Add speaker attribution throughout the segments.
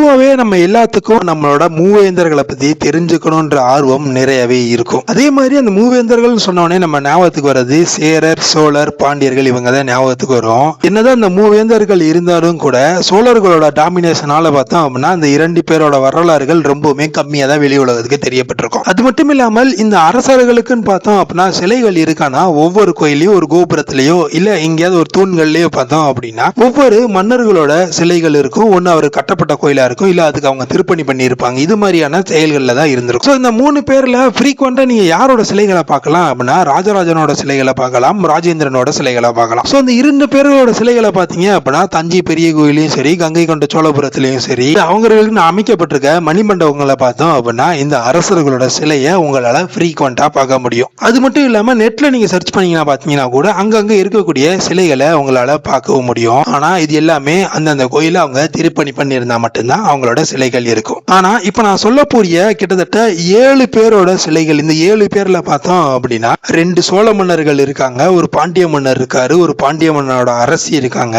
Speaker 1: பொதுவாகவே நம்ம எல்லாத்துக்கும் நம்மளோட மூவேந்தர்களை பத்தி தெரிஞ்சுக்கணும்ன்ற ஆர்வம் நிறையவே இருக்கும். அதே மாதிரி அந்த மூவேந்தர்கள் சொன்னோடனே நம்ம ஞாபகத்துக்கு வர்றது சேரர், சோழர், பாண்டியர்கள், இவங்க தான் ஞாபகத்துக்கு வரும். என்னதான் அந்த மூவேந்தர்கள் இருந்தாலும் கூட சோழர்களோட டாமினேஷனால பார்த்தோம் அப்படின்னா அந்த 2 பேரோட வரலாறுகள் ரொம்பவுமே கம்மியா தான் வெளி உலகத்துக்கு தெரியப்பட்டிருக்கும். அது மட்டும் இல்லாமல் இந்த அரசர்களுக்குன்னு பார்த்தோம் அப்படின்னா சிலைகள் இருக்கானா ஒவ்வொரு கோயிலையும் ஒரு கோபுரத்திலேயோ இல்ல எங்கேயாவது ஒரு தூண்கள்லயோ பார்த்தோம் அப்படின்னா ஒவ்வொரு மன்னர்களோட சிலைகள் இருக்கும். ஒன்னு அவர் கட்டப்பட்ட கோயிலா இருக்கும், இல்ல அதுக்கு அவங்க திருப்பணி பண்ணி இருப்பாங்க. இது மாதிரியான செயல்கள்ல தான் இருந்திருக்கும். இந்த 3 பேர்ல ஃப்ரீக்வெண்டா நீங்க யாரோட சிலைகளை பார்க்கலாம் அப்படின்னா ராஜராஜனோட சிலைகளை பார்க்கலாம், ராஜேந்திரனோட சிலைகளை பார்க்கலாம். சோ இந்த 2 பேர்களோட சிலைகளை பார்த்தீங்க அப்படின்னா தஞ்சை பெரிய கோயிலையும் சரி, கங்கை கொண்ட சோழபுரத்திலையும் சரி, அவங்களுக்கு அமைக்கப்பட்டிருக்க மணிமண்டபங்களை பார்த்தோம் அப்படின்னா இந்த அரசர்களோட சிலையை உங்களால ஃப்ரீக்வெண்டா பார்க்க முடியும். அது மட்டும் இல்லாம நெட்ல நீங்க சர்ச் பண்ணீங்கன்னா பாத்தீங்கன்னா கூட அங்கங்க இருக்கக்கூடிய சிலைகளை உங்களால பார்க்கவும் முடியும். ஆனா இது எல்லாமே அந்தந்த கோயில அவங்க திருப்பணி பண்ணியிருந்தா மட்டும்தான் அவங்களோட சிலைகள் இருக்கும். ஆனா இப்ப நான் சொல்ல போறிய கிட்டத்தட்ட 7 பேரோட சிலைகள், இந்த 7 பேர்ல பார்த்தோம் அப்படின்னா 2 சோழ மன்னர்கள் இருக்காங்க, ஒரு பாண்டிய மன்னர் இருக்காரு, ஒரு பாண்டிய மன்னரோட அரசி இருக்காங்க,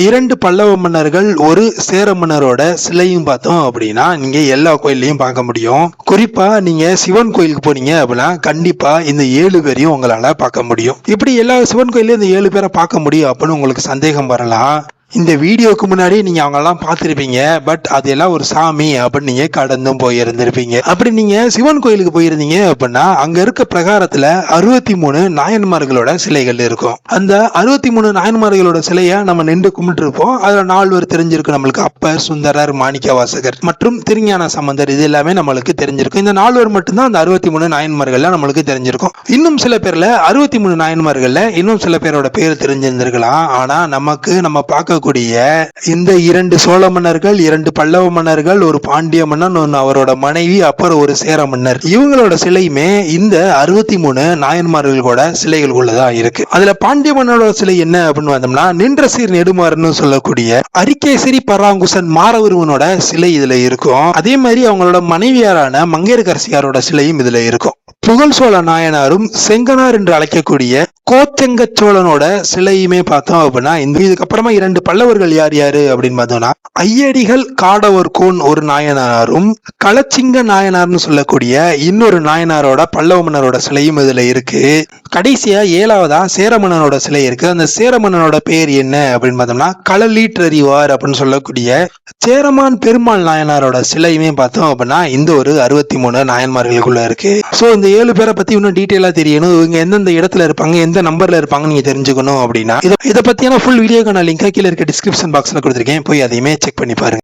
Speaker 1: 2 பல்லவ மன்னர்கள், ஒரு சேர மன்னரோட சிலையும் பார்த்தோம் அப்படின்னா நீங்க எல்லா கோயிலையும் பார்க்க முடியும். குறிப்பா நீங்க சிவன் கோயிலுக்கு போனீங்க அப்படின்னா கண்டிப்பா இந்த 7 பேரையும் உங்களால பார்க்க முடியும். இப்படி எல்லா சிவன் கோயிலையும் இந்த 7 பேரை பார்க்க முடியும் அப்படின்னு உங்களுக்கு சந்தேகம் வரலாம். இந்த வீடியோக்கு முன்னாடி நீங்க அவங்க எல்லாம் பார்த்திருப்பீங்க, பட் அதெல்லாம் ஒரு சாமி அப்படின்னு நீங்க கடந்தும் போயிருந்திருப்பீங்க. அப்படி நீங்க சிவன் கோயிலுக்கு போயிருந்தீங்க அப்படின்னா அங்க இருக்க பிரகாரத்துல 63 நாயன்மார்களோட சிலைகள் இருக்கும். அந்த 63 நாயன்மார்களோட சிலைய நம்ம நின்று கும்பிட்டு இருப்போம். அதுல 4 பேர் தெரிஞ்சிருக்கு நம்மளுக்கு, அப்பர், சுந்தரர், மாணிக்க வாசகர் மற்றும் திருஞான சம்பந்தர். இது எல்லாமே நம்மளுக்கு தெரிஞ்சிருக்கும். இந்த 4 பேர் மட்டும்தான் அந்த 63 நாயன்மார்கள்ல நம்மளுக்கு தெரிஞ்சிருக்கும். இன்னும் சில பேர்ல 63 நாயன்மார்கள்ல இன்னும் சில பேரோட பேர் தெரிஞ்சிருந்திருக்கலாம். ஆனா நமக்கு நம்ம பார்க்க இந்த 2 சோழ மன்னர்கள், 2 பல்லவ மன்னர்கள், ஒரு பாண்டிய மன்னன், ஒன்னு அவரோட மனைவி, அப்புறம் ஒரு சேர மன்னர், இவங்களோட சிலையுமே இந்த 63 நாயன்மார்களோட சிலைகளுக்குள்ளதான் இருக்கு. அதுல பாண்டிய மன்னரோட சிலை என்ன அப்படின்னு பார்த்தோம்னா நின்ற சீர் நெடுமாறன்னு சொல்லக்கூடிய அரிகேசரி பராங்குசன் மாறவருவனோட சிலை இதுல இருக்கும். அதே மாதிரி அவங்களோட மனைவியாரான மங்கையர்கரசியாரோட சிலையும் இதுல இருக்கும். புகழ் சோழ நாயனாரும் செங்கனார் என்று அழைக்கக்கூடிய கோச்செங்க சோழனோட சிலையுமே பார்த்தோம் அப்படின்னா இதுக்கப்புறமா 2 பல்லவர்கள் யார் யாரு அப்படின்னு பார்த்தோம்னா ஐயடிகள் காடவர் கோன் ஒரு நாயனாரும் களச்சிங்க நாயனார்னு சொல்லக்கூடிய இன்னொரு நாயனாரோட பல்லவ மன்னரோட சிலையும் இதுல இருக்கு. கடைசியா 7வதா சேரமன்னனோட சிலை இருக்கு. அந்த சேரமன்னனோட பேர் என்ன அப்படின்னு பார்த்தோம்னா களலீற்றறிவார் அப்படின்னு சொல்லக்கூடிய சேரமான் பெருமாள் நாயனாரோட சிலையுமே பார்த்தோம் அப்படின்னா இந்த ஒரு 63 நாயன்மார்களுக்குள்ள இருக்கு. சோ இந்த 7 பேரை பத்தி இன்னும் டீட்டெயிலா தெரியணும், இவங்க எந்தெந்த இடத்துல இருப்பாங்க, எந்த நம்பர்ல இருப்பாங்க நீங்க தெரிஞ்சுக்கணும் அப்படின்னா இதை பத்தியான ஃபுல் வீடியோக்கான லிங்க் கீழே இருக்க டிஸ்கிரிப்ஷன் பாக்ஸ்ல கொடுத்திருக்கேன், போய் அதையுமே செக் பண்ணி பாருங்க.